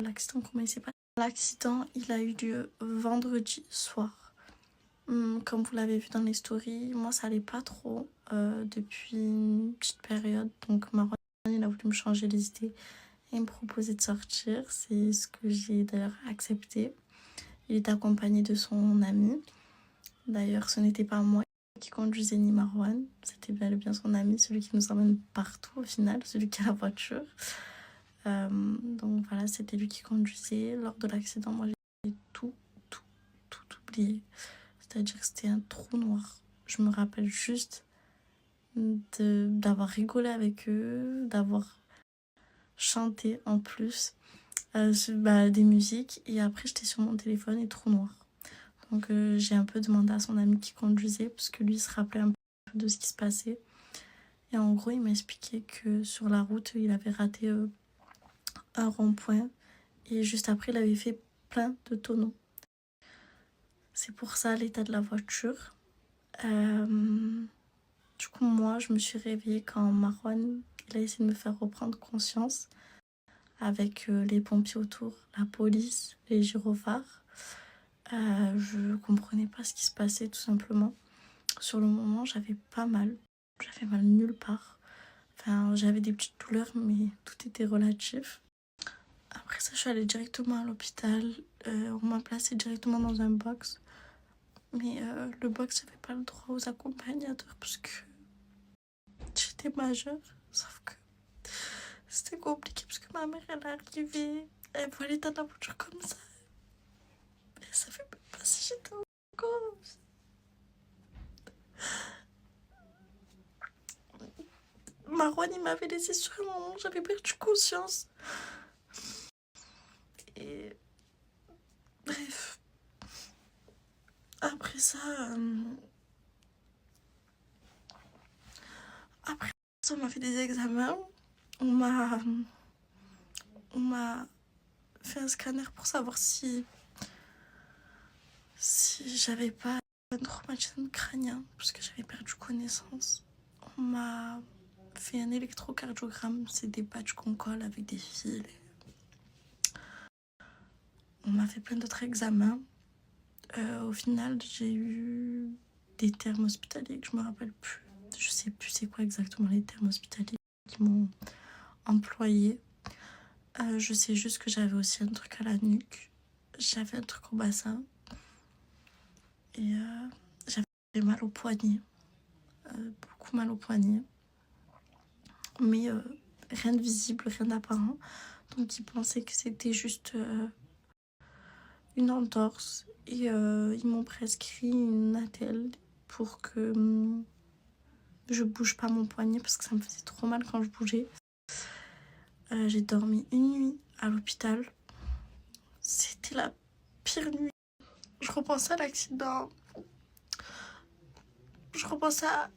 l'accident, comment il s'est passé. L'accident, il a eu lieu vendredi soir. Comme vous l'avez vu dans les stories, moi ça allait pas trop depuis une petite période. Donc Marwan, il a voulu me changer les idées et me proposer de sortir. C'est ce que j'ai d'ailleurs accepté. Il était accompagné de son ami. D'ailleurs, ce n'était pas moi qui conduisait ni Marwan. C'était bel et bien son ami, celui qui nous emmène partout au final, celui qui a la voiture. Donc voilà, c'était lui qui conduisait. Lors de l'accident, moi j'ai tout oublié. C'est-à-dire que c'était un trou noir. Je me rappelle juste d'avoir rigolé avec eux, d'avoir chanté en plus des musiques. Et après, j'étais sur mon téléphone et trou noir. Donc j'ai un peu demandé à son ami qui conduisait, parce que lui se rappelait un peu de ce qui se passait. Et en gros, il m'a expliqué que sur la route, il avait raté un rond-point. Et juste après, il avait fait plein de tonneaux. C'est pour ça l'état de la voiture. Du coup, moi, je me suis réveillée quand Marwan il a essayé de me faire reprendre conscience avec les pompiers autour, la police, les gyrophares. Je comprenais pas ce qui se passait tout simplement. Sur le moment, j'avais pas mal. J'avais mal nulle part. Enfin, j'avais des petites douleurs, mais tout était relatif. Après ça, je suis allée directement à l'hôpital. On m'a placée directement dans un box. Mais le box n'avait pas le droit aux accompagnateurs parce que j'étais majeure. Sauf que c'était compliqué parce que ma mère, elle est arrivée. Elle voit l'état de la voiture comme ça. Et ça fait même pas si j'étais encore. Marwan, il m'avait laissé sur un moment, j'avais perdu conscience. Et bref. Après ça, on m'a fait des examens. On m'a fait un scanner pour savoir si j'avais pas un traumatisme crânien, parce que j'avais perdu connaissance. On m'a fait un électrocardiogramme, c'est des patchs qu'on colle avec des fils. On m'a fait plein d'autres examens. Au final, j'ai eu des termes hospitaliers que je me rappelle plus. Je sais plus c'est quoi exactement les termes hospitaliers qui m'ont employé. Je sais juste que j'avais aussi un truc à la nuque. J'avais un truc au bassin. Et j'avais mal au poignet. Beaucoup mal au poignet. Mais rien de visible, rien d'apparent. Donc ils pensaient que c'était juste une entorse. Et ils m'ont prescrit une attelle pour que je bouge pas mon poignet parce que ça me faisait trop mal quand je bougeais. J'ai dormi une nuit à l'hôpital. C'était la pire nuit. Je repensais à l'accident. Je repensais à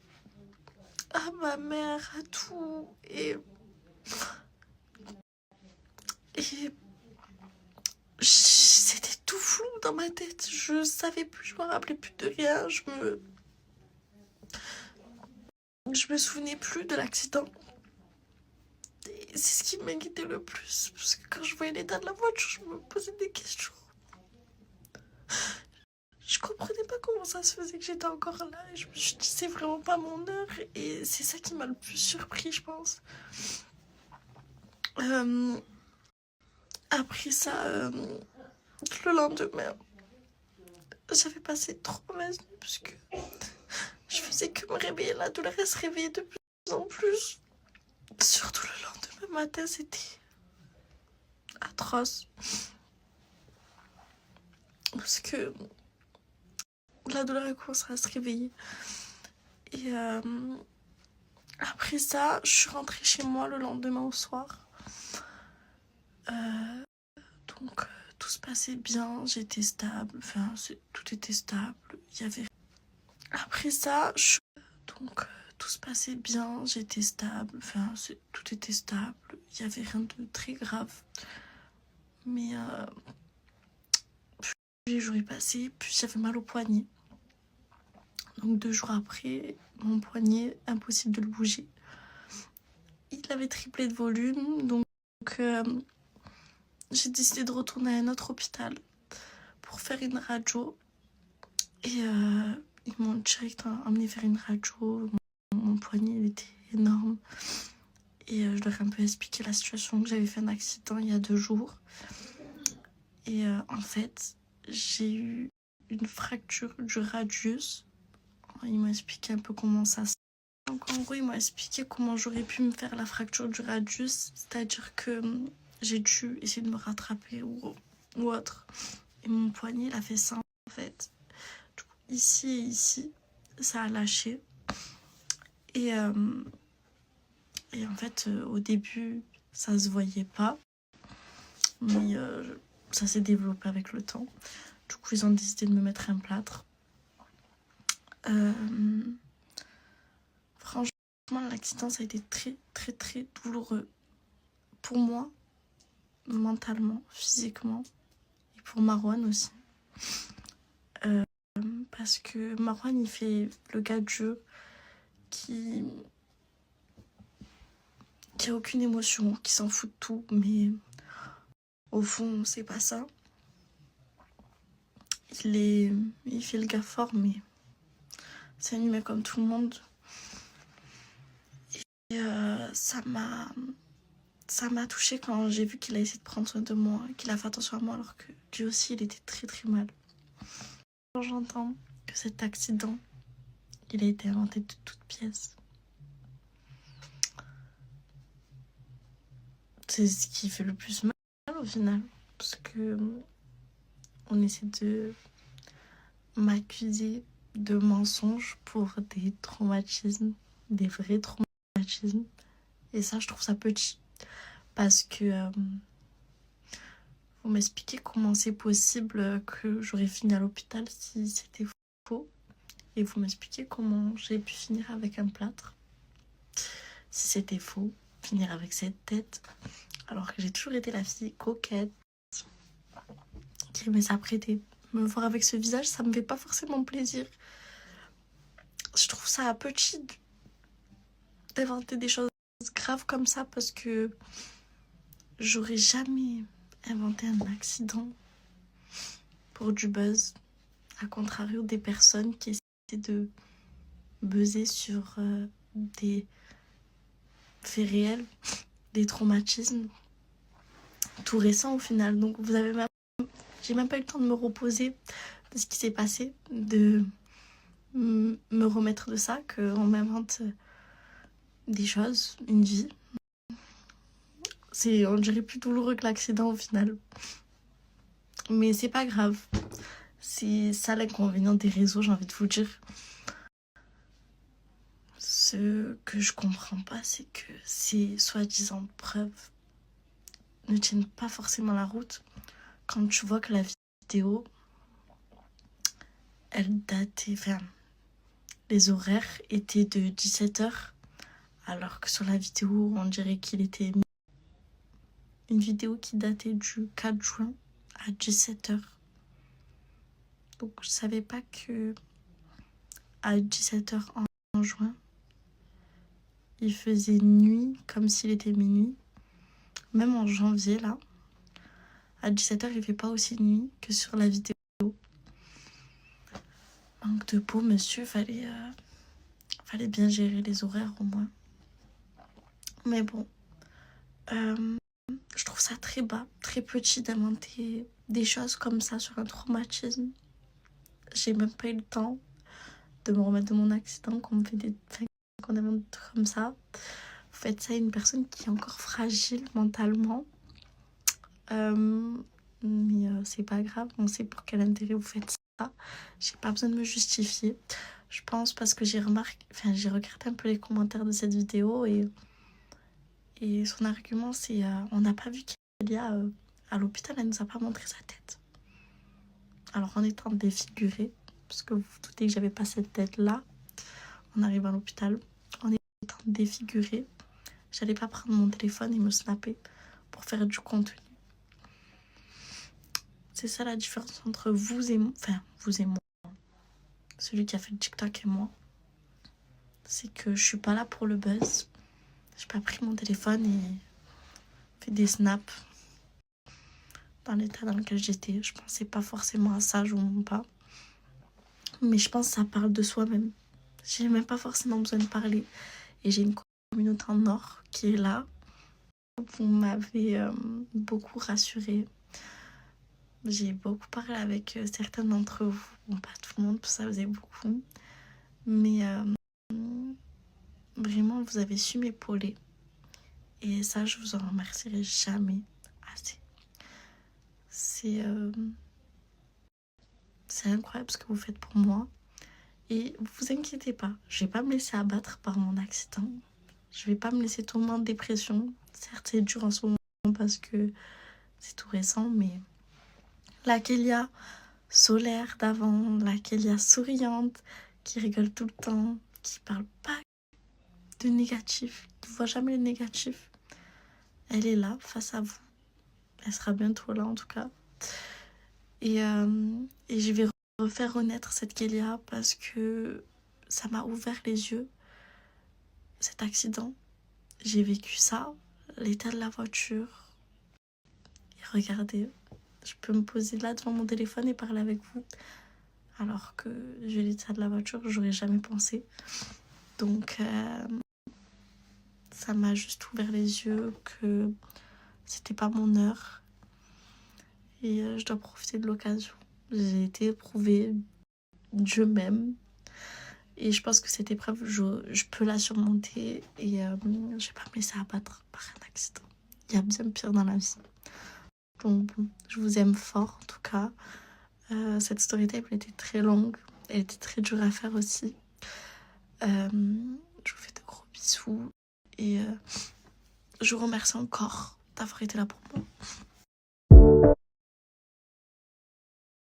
ma mère, à tout. Et c'était tout flou dans ma tête. Je savais plus, je me rappelais plus de rien. Je me souvenais plus de l'accident. Et c'est ce qui m'inquiétait le plus. Parce que quand je voyais l'état de la voiture, je me posais des questions. Je comprenais pas comment ça se faisait que j'étais encore là. Et je me suis dit, c'est vraiment pas mon heure. Et c'est ça qui m'a le plus surpris, je pense. Après ça, le lendemain, j'avais passé trop mauvaise nuit parce que je faisais que me réveiller. La douleur, elle se réveillait de plus en plus. Surtout le lendemain matin, c'était atroce. Parce que la douleur, elle commençait à se réveiller. Et après ça, je suis rentrée chez moi le lendemain au soir. Donc tout se passait bien, j'étais stable, enfin tout était stable. Il y avait. Après ça, donc tout se passait bien, j'étais stable, enfin tout était stable. Il y avait rien de très grave. Mais plus les jours est passé, plus j'avais mal au poignet. Donc 2 jours après, mon poignet, impossible de le bouger. Il avait triplé de volume, donc j'ai décidé de retourner à un autre hôpital pour faire une radio. Et ils m'ont direct emmené faire une radio. Mon poignet il était énorme. Et je leur ai un peu expliqué la situation, que j'avais fait un accident il y a 2 jours. Et en fait, j'ai eu une fracture du radius. Ils m'ont expliqué un peu comment ça se passe. Donc en gros, ils m'ont expliqué comment j'aurais pu me faire la fracture du radius. C'est-à-dire que j'ai dû essayer de me rattraper ou autre. Et mon poignet, il a fait ça en fait. Du coup, ici et ici, ça a lâché. Et en fait, au début, ça se voyait pas. Mais ça s'est développé avec le temps. Du coup, ils ont décidé de me mettre un plâtre. Franchement, l'accident, ça a été très, très, très douloureux. Pour moi, mentalement, physiquement. Et pour Marwan aussi. Parce que Marwan, il fait le gars dur qui a aucune émotion, qui s'en fout de tout. Mais au fond, c'est pas ça. Il fait le gars fort, mais c'est un humain comme tout le monde. Et ça m'a touchée quand j'ai vu qu'il a essayé de prendre soin de moi, qu'il a fait attention à moi, alors que lui aussi, il était très très mal. Quand j'entends que cet accident, il a été inventé de toutes pièces, c'est ce qui fait le plus mal au final. Parce que on essaie de m'accuser de mensonges pour des traumatismes, des vrais traumatismes. Et ça, je trouve ça petit. Parce que vous m'expliquez comment c'est possible que j'aurais fini à l'hôpital si c'était faux. Et vous m'expliquez comment j'ai pu finir avec un plâtre si c'était faux. Finir avec cette tête. Alors que j'ai toujours été la fille coquette qui aimait s'apprêter. Me voir avec ce visage, ça me fait pas forcément plaisir. Je trouve ça petit d'inventer des choses graves comme ça parce que j'aurais jamais inventé un accident pour du buzz. À contrario des personnes qui essaient de buzzer sur des faits réels, des traumatismes tout récents au final. Donc j'ai même pas eu le temps de me reposer de ce qui s'est passé, de me remettre de ça, qu'on m'invente des choses, une vie. On dirait plus douloureux que l'accident au final. Mais c'est pas grave. C'est ça l'inconvénient des réseaux, j'ai envie de vous dire. Ce que je comprends pas, c'est que ces soi-disant preuves ne tiennent pas forcément la route. Quand tu vois que la vidéo, elle datait, enfin, les horaires étaient de 17h, alors que sur la vidéo, on dirait qu'il était une vidéo qui datait du 4 juin à 17h. Donc je savais pas que à 17h en juin, il faisait nuit comme s'il était minuit. Même en janvier, là, à 17h, il fait pas aussi nuit que sur la vidéo. Manque de peau, monsieur, fallait bien gérer les horaires au moins. Mais bon, je trouve ça très bas, très petit d'inventer des choses comme ça sur un traumatisme. J'ai même pas eu le temps de me remettre de mon accident, qu'on invente des trucs comme ça. Vous faites ça à une personne qui est encore fragile mentalement. Mais c'est pas grave, on sait pour quel intérêt vous faites ça. J'ai pas besoin de me justifier. Je pense parce que j'ai regardé un peu les commentaires de cette vidéo et son argument c'est on n'a pas vu qu'il y a à l'hôpital, elle nous a pas montré sa tête. Alors en étant défigurée, parce que vous vous doutez que j'avais pas cette tête là, on arrive à l'hôpital, en étant défigurée, j'allais pas prendre mon téléphone et me snapper pour faire du contenu. C'est ça la différence entre vous et moi. Enfin, vous et moi. Celui qui a fait le TikTok et moi. C'est que je suis pas là pour le buzz. J'ai pas pris mon téléphone et fait des snaps dans l'état dans lequel j'étais. Je pensais pas forcément à ça, je vous mens pas. Mais je pense que ça parle de soi-même. J'ai même pas forcément besoin de parler. Et j'ai une communauté en or qui est là. Vous m'avez beaucoup rassurée. J'ai beaucoup parlé avec certains d'entre vous. Bon, pas tout le monde, parce que ça faisait beaucoup. Mais vraiment, vous avez su m'épauler. Et ça, je vous en remercierai jamais assez. C'est incroyable ce que vous faites pour moi. Et vous inquiétez pas, je vais pas me laisser abattre par mon accident. Je vais pas me laisser tomber en dépression. Certes, c'est dur en ce moment parce que c'est tout récent, mais la Kélia solaire d'avant, la Kélia souriante, qui rigole tout le temps, qui parle pas de négatif, qui voit jamais le négatif, elle est là, face à vous. Elle sera bientôt là en tout cas. Et je vais refaire renaître cette Kélia parce que ça m'a ouvert les yeux, cet accident. J'ai vécu ça, l'état de la voiture. Et regardez, je peux me poser là devant mon téléphone et parler avec vous. Alors que j'ai l'état de la voiture, j'aurais jamais pensé. Donc ça m'a juste ouvert les yeux que c'était pas mon heure. Et je dois profiter de l'occasion. J'ai été éprouvée, Dieu m'aime. Et je pense que cette épreuve, je peux la surmonter. Et je vais pas me laisser abattre par un accident. Il y a bien pire dans la vie. Donc bon, je vous aime fort en tout cas. Cette story time elle était très longue. Elle était très dure à faire aussi. Je vous fais de gros bisous. Et je vous remercie encore d'avoir été là pour moi.